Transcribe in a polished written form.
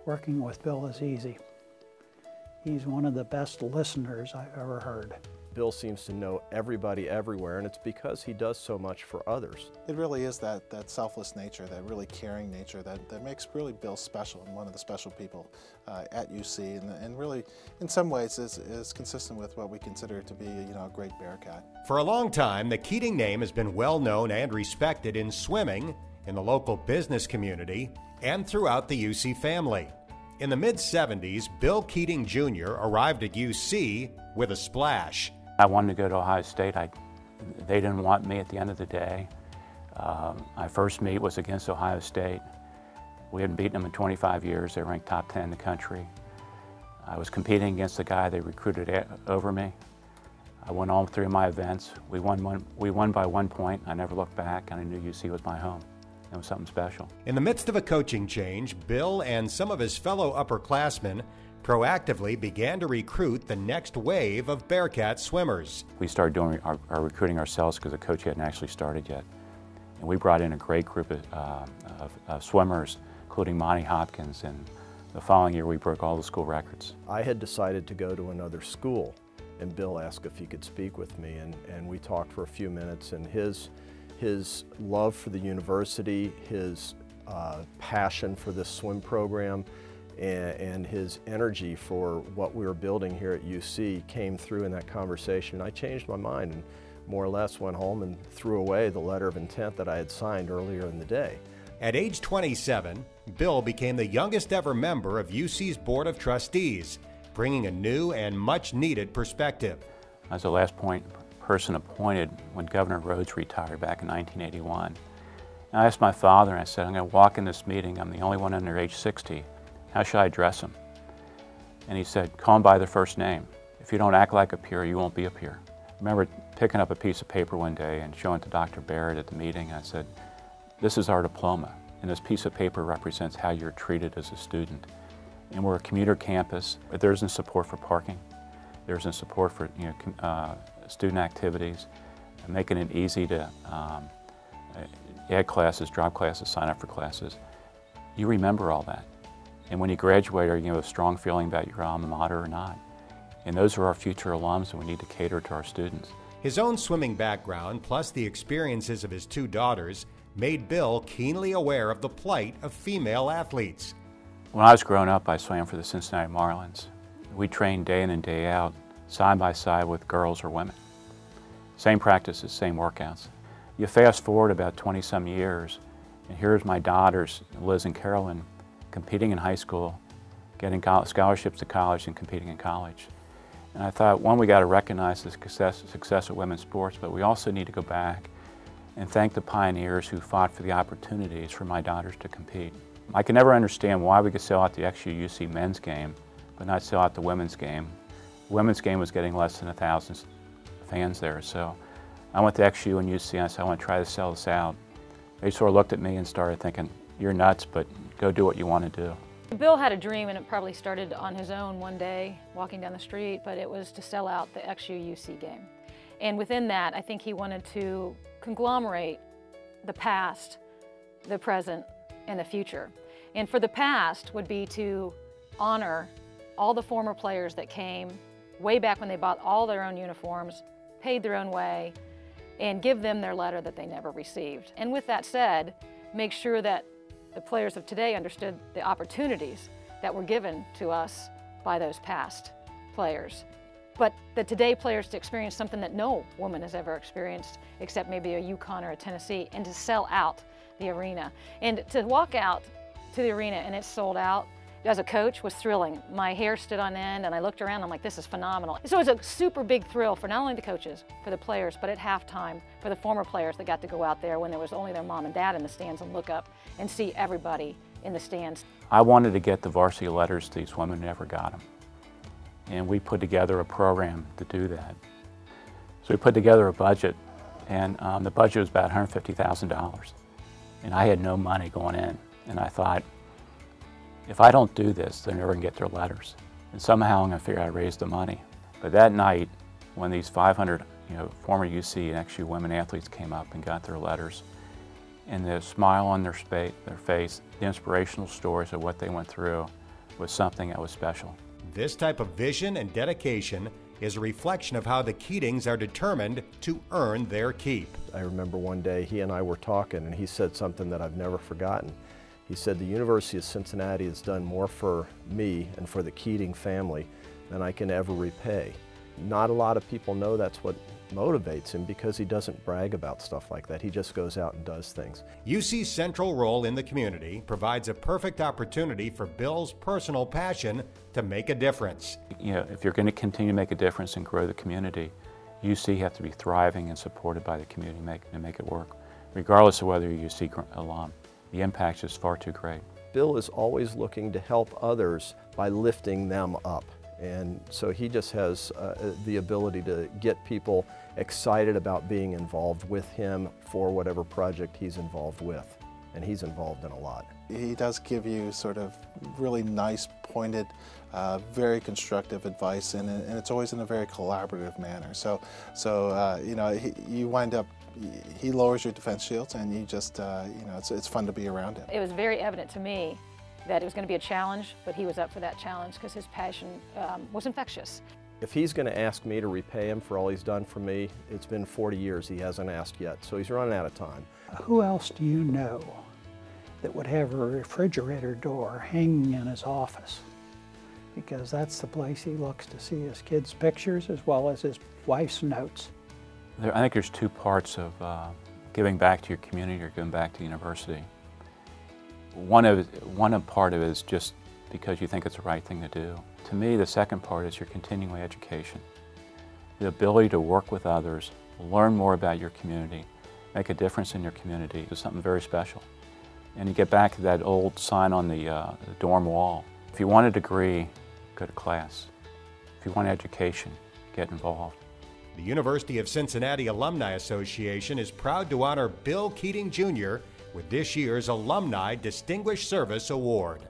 Working with Bill is easy. He's one of the best listeners I've ever heard. Bill seems to know everybody everywhere, and it's because he does so much for others. It really is that selfless nature, that really caring nature that makes really Bill special and one of the special people at UC, and really in some ways is consistent with what we consider to be a great Bearcat. For a long time, the Keating name has been well known and respected in swimming, in the local business community, and throughout the UC family. In the mid-70s, Bill Keating Jr. arrived at UC with a splash. I wanted to go to Ohio State. They didn't want me at the end of the day. My first meet was against Ohio State. We hadn't beaten them in 25 years. They ranked top 10 in the country. I was competing against the guy they recruited over me. I won all three of my events. We won by 1 point. I never looked back, and I knew UC was my home. It was something special. In the midst of a coaching change, Bill and some of his fellow upperclassmen proactively began to recruit the next wave of Bearcat swimmers. We started doing our recruiting ourselves because the coach hadn't actually started yet. And we brought in a great group of swimmers, including Monty Hopkins, and the following year we broke all the school records. I had decided to go to another school, and Bill asked if he could speak with me, and we talked for a few minutes, and his love for the university, his passion for this swim program, and his energy for what we were building here at UC came through in that conversation. I changed my mind and more or less went home and threw away the letter of intent that I had signed earlier in the day. At age 27, Bill became the youngest ever member of UC's Board of Trustees, bringing a new and much-needed perspective. I was the last person appointed when Governor Rhodes retired back in 1981. And I asked my father, and I said, I'm going to walk in this meeting. I'm the only one under age 60. How should I address them? And he said, call them by their first name. If you don't act like a peer, you won't be a peer. I remember picking up a piece of paper one day and showing it to Dr. Barrett at the meeting. I said, this is our diploma, and this piece of paper represents how you're treated as a student. And we're a commuter campus, but there isn't support for parking. There isn't support for student activities, and making it easy to add classes, drop classes, sign up for classes. You remember all that. And when you graduate, are you have a strong feeling about your alma mater or not? And those are our future alums, and we need to cater to our students. His own swimming background, plus the experiences of his two daughters, made Bill keenly aware of the plight of female athletes. When I was growing up, I swam for the Cincinnati Marlins. We trained day in and day out, side by side with girls or women. Same practices, same workouts. You fast forward about 20-some years, and here's my daughters, Liz and Carolyn, competing in high school, getting scholarships to college and competing in college. And I thought, one, we got to recognize the success of women's sports, but we also need to go back and thank the pioneers who fought for the opportunities for my daughters to compete. I could never understand why we could sell out the XU-UC men's game, but not sell out the women's game. The women's game was getting less than 1,000 fans there, so I went to XU and UC and I said, I want to try to sell this out. They sort of looked at me and started thinking, you're nuts, but go do what you want to do. Bill had a dream, and it probably started on his own one day, walking down the street, but it was to sell out the XU-UC game. And within that, I think he wanted to conglomerate the past, the present, and the future. And for the past would be to honor all the former players that came way back when they bought all their own uniforms, paid their own way, and give them their letter that they never received. And with that said, make sure that the players of today understood the opportunities that were given to us by those past players. But the today players to experience something that no woman has ever experienced, except maybe a UConn or a Tennessee, and to sell out the arena. And to walk out to the arena and it's sold out, as a coach, was thrilling. My hair stood on end and I looked around, I'm like, this is phenomenal. So it was a super big thrill for not only the coaches, for the players, but at halftime for the former players that got to go out there when there was only their mom and dad in the stands and look up and see everybody in the stands. I wanted to get the varsity letters to these women who never got them. And we put together a program to do that. So we put together a budget, and the budget was about $150,000. And I had no money going in. And I thought, if I don't do this, they're never gonna get their letters. And somehow I'm gonna figure out how to raise the money. But that night, when these 500 former UC and XU women athletes came up and got their letters, and the smile on their face, the inspirational stories of what they went through, was something that was special. This type of vision and dedication is a reflection of how the Keatings are determined to earn their keep. I remember one day he and I were talking and he said something that I've never forgotten. He said, the University of Cincinnati has done more for me and for the Keating family than I can ever repay. Not a lot of people know that's what motivates him, because he doesn't brag about stuff like that. He just goes out and does things. UC's central role in the community provides a perfect opportunity for Bill's personal passion to make a difference. You know, if you're going to continue to make a difference and grow the community, UC have to be thriving and supported by the community to make it work, regardless of whether you're a UC alum. The impact is far too great. Bill is always looking to help others by lifting them up. And so he just has the ability to get people excited about being involved with him for whatever project he's involved with. And he's involved in a lot. He does give you sort of really nice, pointed, very constructive advice, and it's always in a very collaborative manner. So you know, you wind up, he lowers your defense shields, and you just, you know, it's fun to be around him. It was very evident to me that it was going to be a challenge, but he was up for that challenge because his passion was infectious. If he's going to ask me to repay him for all he's done for me, it's been 40 years he hasn't asked yet, so he's running out of time. Who else do you know that would have a refrigerator door hanging in his office? Because that's the place he looks to see his kids' pictures as well as his wife's notes. I think there's two parts of giving back to your community or giving back to the university. One part of it is just because you think it's the right thing to do. To me, the second part is your continuing education. The ability to work with others, learn more about your community, make a difference in your community is something very special. And you get back to that old sign on the dorm wall. If you want a degree, go to class. If you want education, get involved. The University of Cincinnati Alumni Association is proud to honor Bill Keating Jr. with this year's Alumni Distinguished Service Award.